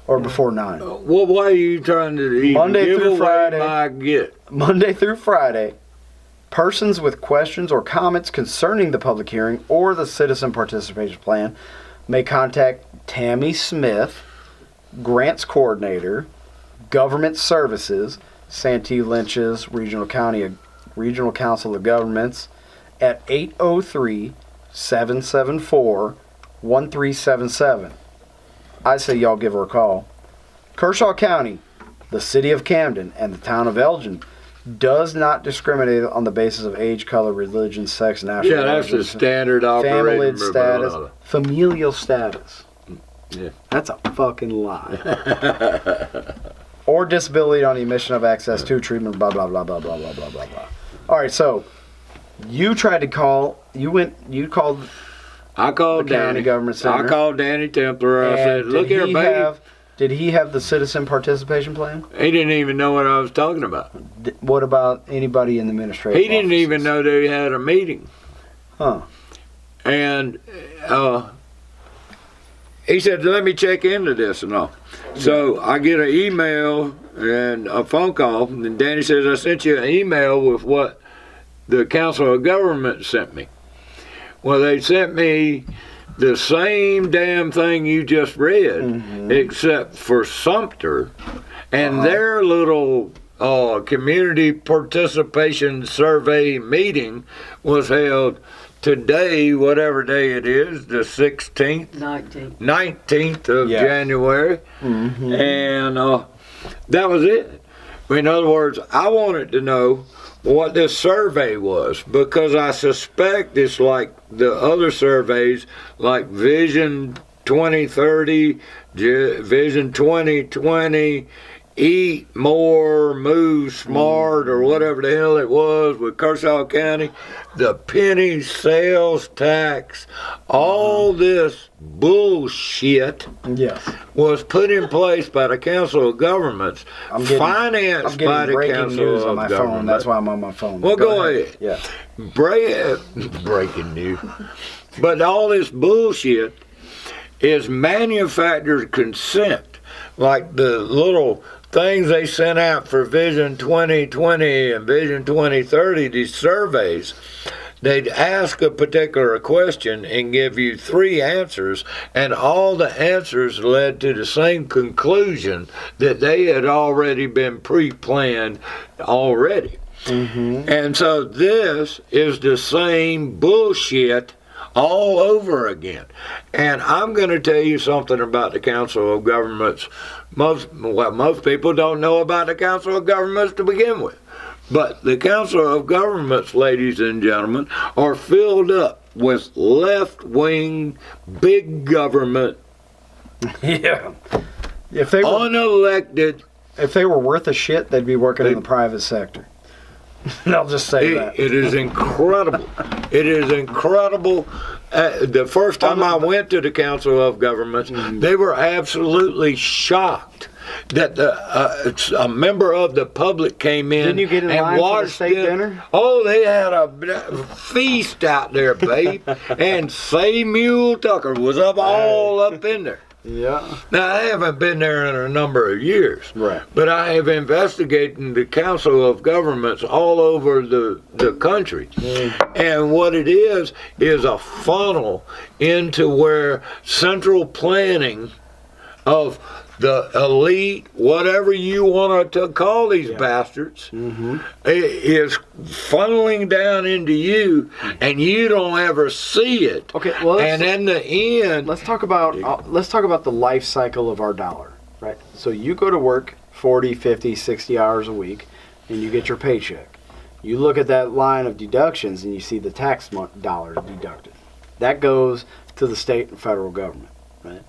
or before 9. Well, why are you trying to even Monday give through away Friday. my get? Monday through Friday, persons with questions or comments concerning the public hearing or the Citizen Participation Plan may contact Tammy Smith, Grants Coordinator, Government Services, Santee Lynch's Regional Council of Governments at 803-774-1377. I say y'all give her a call. Kershaw County, the City of Camden, and the Town of Elgin does not discriminate on the basis of age, color, religion, sex, national Yeah, that's the origin, standard operating. family status, familial status. Yeah. That's a fucking lie. Or disability on the emission of access to treatment, blah, blah, blah, blah, blah, blah, blah, blah, blah. All right, so you tried to call, you called I called the county Danny. government center. I called Danny Templer. I said, and look here, baby. Did he have the citizen participation plan? He didn't even know what I was talking about. What about anybody in the administrative He didn't even know they had a meeting. Huh. And he said, let me check into this and all. So I get an email and a phone call, and Danny says, I sent you an email with what the Council of Government sent me. Well, they sent me the same damn thing you just read, except for Sumter, and their little community participation survey meeting was held today, whatever day it is, the 16th, 19th of January, and that was it. In other words, I wanted to know what this survey was, because I suspect it's like the other surveys, like Vision 2030, Vision 2020, Eat More, Move Smart, or whatever the hell it was with Kershaw County, the penny sales tax, all this bullshit was put in place by the Council of Governments, financed by the breaking news Council on my of phone. Governments. That's why I'm on my phone. Well, go ahead. Yeah. Breaking news. But all this bullshit is manufactured consent. Like the little things they sent out for Vision 2020 and Vision 2030, these surveys, they'd ask a particular question and give you 3 answers, and all the answers led to the same conclusion that they had already been pre-planned already. And so this is the same bullshit all over again. And I'm going to tell you something about the Council of Governments. Most people don't know about the Council of Governments to begin with. But the Council of Governments, ladies and gentlemen, are filled up with left-wing, big government, Yeah. If they were unelected. if they were worth a shit, they'd be working in the private sector. I'll just say that. It is incredible. It is incredible. The first time I went to the Council of Governments, they were absolutely shocked that a member of the public came in. Didn't you get in and line for the watched state them. dinner? Oh, they had a feast out there, babe. And Samuel Tucker was all up in there. Yeah. Now, I haven't been there in a number of years, Right. but I have investigated the Council of Governments all over the country. And what it is a funnel into where central planning of the elite, whatever you want to call these bastards, is funneling down into you, and you don't ever see it. Okay, well, and in the end, let's talk about the life cycle of our dollar, right? So you go to work 40, 50, 60 hours a week, and you get your paycheck. You look at that line of deductions, and you see the tax dollars deducted. That goes to the state and federal government, right?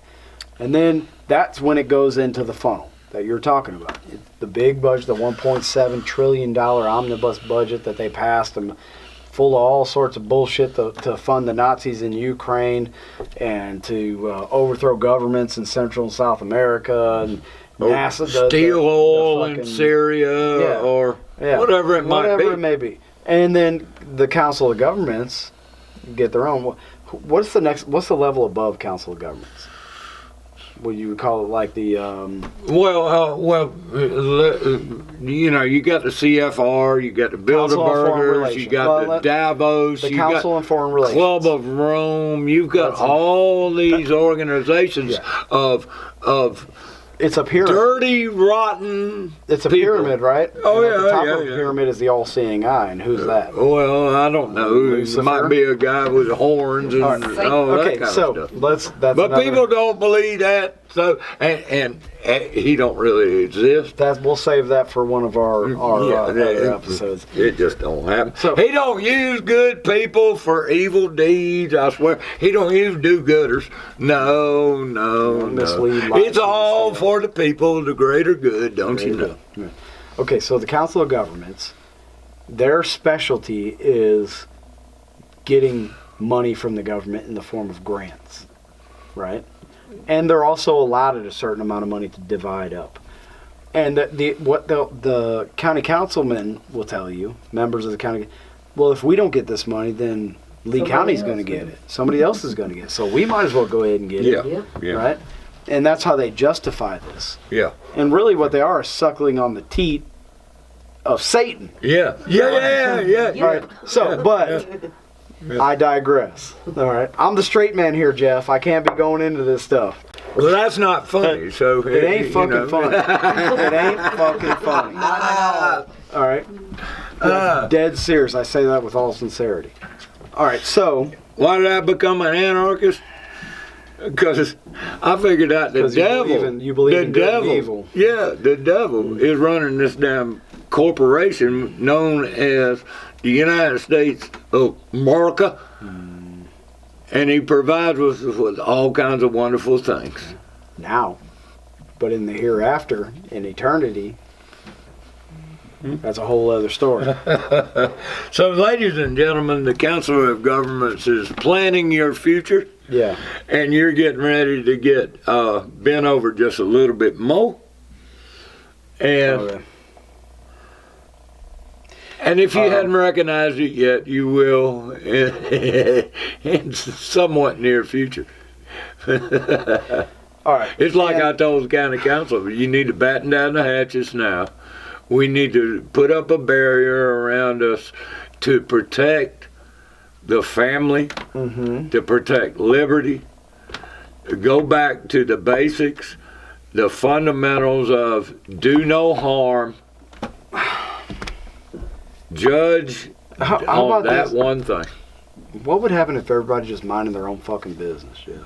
And then that's when it goes into the funnel that you're talking about. It's the big budget, the $1.7 trillion omnibus budget that they passed, and full of all sorts of bullshit to fund the Nazis in Ukraine and to overthrow governments in Central and South America and NASA. Steal oil fucking, in Syria or whatever it might be. Whatever it may be. And then the Council of Governments get their own. What's the level above Council of Governments? What you would call it, like the you got the CFR, you got the Bilderbergers, you got the Davos, the you Council got on Foreign Relations, Club of Rome. You've got all these organizations of it's a pyramid. Dirty, rotten. It's a people. pyramid, right? Oh, and at the top yeah, of the pyramid is the all-seeing eye, and who's that? Well, I don't know. Lucifer? It might be a guy with horns and all that kind of stuff. But people don't believe that. So and he don't really exist. We'll save that for one of our other episodes. It just don't happen. So, he don't use good people for evil deeds. I swear, he don't use do-gooders. No. It's all for the people, the greater good. Don't you know? Yeah. Okay, so the Council of Governments, their specialty is getting money from the government in the form of grants, right? And they're also allotted a certain amount of money to divide up. And what the county councilmen will tell you, members of the county, well, if we don't get this money, then Lee County's going to get it. Somebody else is going to get it. So we might as well go ahead and get it. Yeah. Right? And that's how they justify this. Yeah. And really what they are is suckling on the teat of Satan. Yeah. All right. So, but I digress. All right. I'm the straight man here, Jeff. I can't be going into this stuff. Well, that's not funny. So It ain't fucking funny. It ain't fucking funny. All right. Dead serious. I say that with all sincerity. All right. So, why did I become an anarchist? Because I figured out the devil. You believe in good and evil. Yeah, the devil is running this damn corporation known as the United States of America, and he provides us with all kinds of wonderful things. Now, but in the hereafter, in eternity, that's a whole other story. So, ladies and gentlemen, the Council of Governments is planning your future. Yeah. And you're getting ready to get bent over just a little bit more. And and if you hadn't recognized it yet, you will in somewhat near future. All right. It's like I told the county council, you need to batten down the hatches now. We need to put up a barrier around us to protect the family, to protect liberty, go back to the basics, the fundamentals of do no harm, judge how on about that this? one thing. What would happen if everybody just minding their own fucking business, Jeff?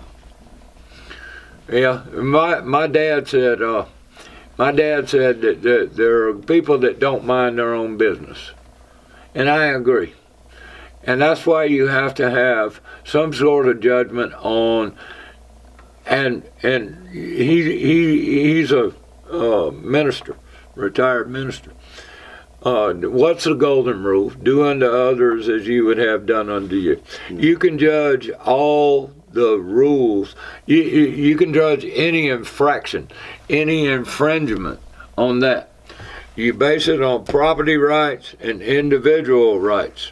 Yeah, my dad said that there are people that don't mind their own business, and I agree. And that's why you have to have some sort of judgment on. And he's a minister, retired minister. What's the golden rule? Do unto others as you would have done unto you. You can judge all the rules. You can judge any infraction, any infringement on that. You base it on property rights and individual rights.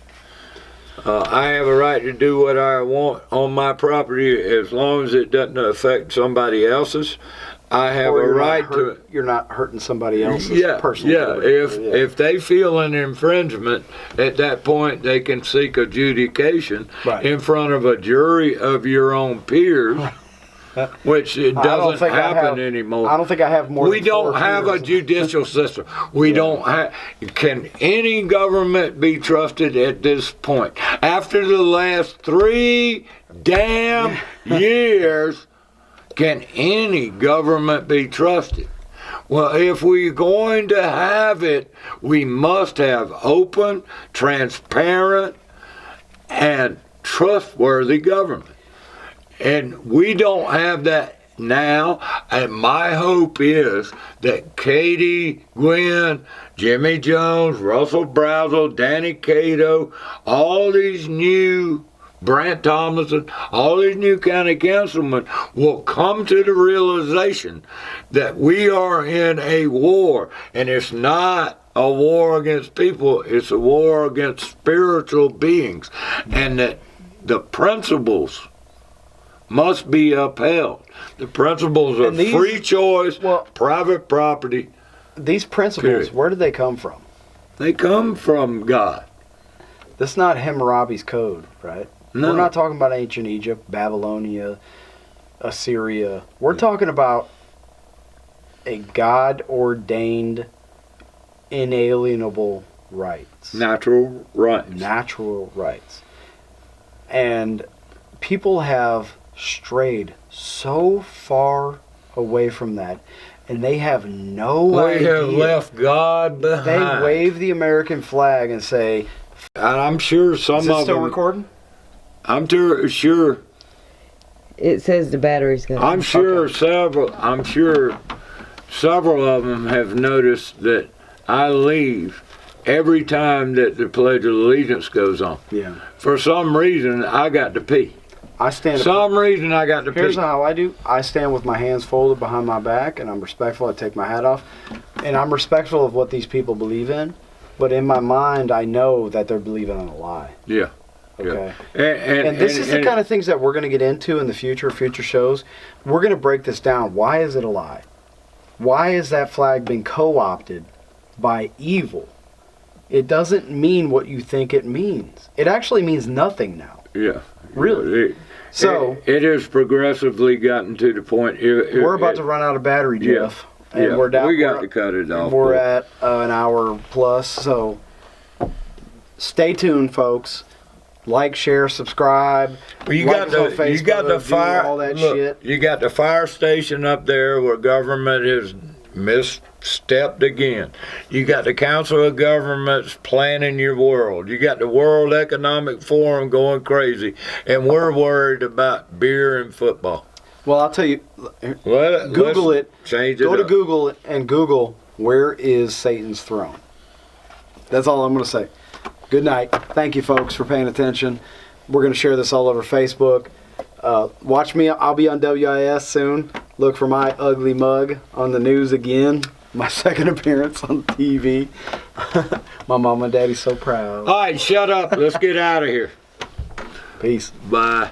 I have a right to do what I want on my property as long as it doesn't affect somebody else's. I have a right to. You're not hurting somebody else's personal. Yeah. If they feel an infringement, at that point they can seek adjudication in front of a jury of your own peers. Which it doesn't happen anymore. I don't think I have more. We don't have a judicial system. We don't have. Can any government be trusted at this point? After the last 3 damn years, can any government be trusted? Well, if we're going to have it, we must have open, transparent, and trustworthy government. And we don't have that now, and my hope is that Katie, Gwen, Jimmy Jones, Russell Brazel, Danny Cato, all these new, Brant Thomason, all these new county councilmen will come to the realization that we are in a war, and it's not a war against people, it's a war against spiritual beings, and that the principles must be upheld. The principles of free choice, private property. These principles, where do they come from? They come from God. That's not Hammurabi's code, right? No. We're not talking about ancient Egypt, Babylonia, Assyria. We're talking about a God-ordained, inalienable rights. Natural rights. Natural rights. And people have strayed so far away from that, and they have no idea. They have left God behind. They wave the American flag and say, and I'm sure some is of it still them. recording? I'm sure. It says the battery's going. I'm sure several of them have noticed that I leave every time that the Pledge of Allegiance goes on. Yeah. For some reason, I got to pee. I stand. Reason I got to pee. Here's how I do. I stand with my hands folded behind my back, and I'm respectful. I take my hat off, and I'm respectful of what these people believe in. But in my mind, I know that they're believing in a lie. Yeah. Okay. Yeah. And this is the kind of things that we're going to get into in the future shows. We're going to break this down. Why is it a lie? Why is that flag being co-opted by evil? It doesn't mean what you think it means. It actually means nothing now. Yeah. Really? It has progressively gotten to the point. We're about to run out of battery, Jeff. Yeah. And we're down. We got to cut it off. We're at an hour plus, so stay tuned, folks. Like, share, subscribe. Well, you like got the fire. All that look, shit. You got the fire station up there where government has misstepped again. You got the Council of Governments planning your world. You got the World Economic Forum going crazy, and we're worried about beer and football. Well, I'll tell you. Let's Google it. Change it. Go to up. Google and Google where is Satan's throne. That's all I'm going to say. Good night. Thank you, folks, for paying attention. We're going to share this all over Facebook. Watch me. I'll be on WIS soon. Look for my ugly mug on the news again. My second appearance on TV. My mom and daddy's so proud. All right, shut up. Let's get out of here. Peace. Bye.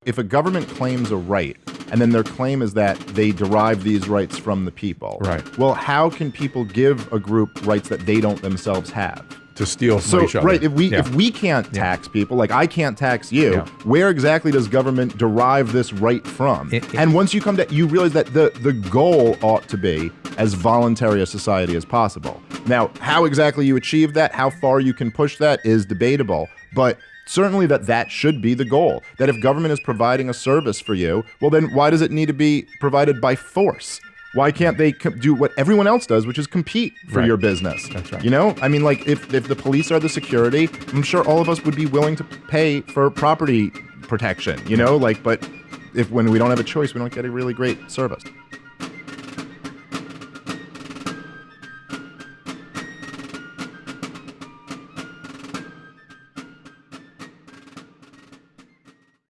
if a government claims a right, and then their claim is that they derive these rights from the people. Right. Well, how can people give a group rights that they don't themselves have? To steal from each other. Right, if we can't tax people, like I can't tax you, where exactly does government derive this right from? And once you come to, you realize that the goal ought to be as voluntary a society as possible. Now, how exactly you achieve that, how far you can push that is debatable, but certainly that should be the goal. That if government is providing a service for you, well then why does it need to be provided by force? Why can't they do what everyone else does, which is compete for your business? That's right. You know, I mean, like if the police are the security, I'm sure all of us would be willing to pay for property protection. You know, like, but when we don't have a choice, we don't get a really great service.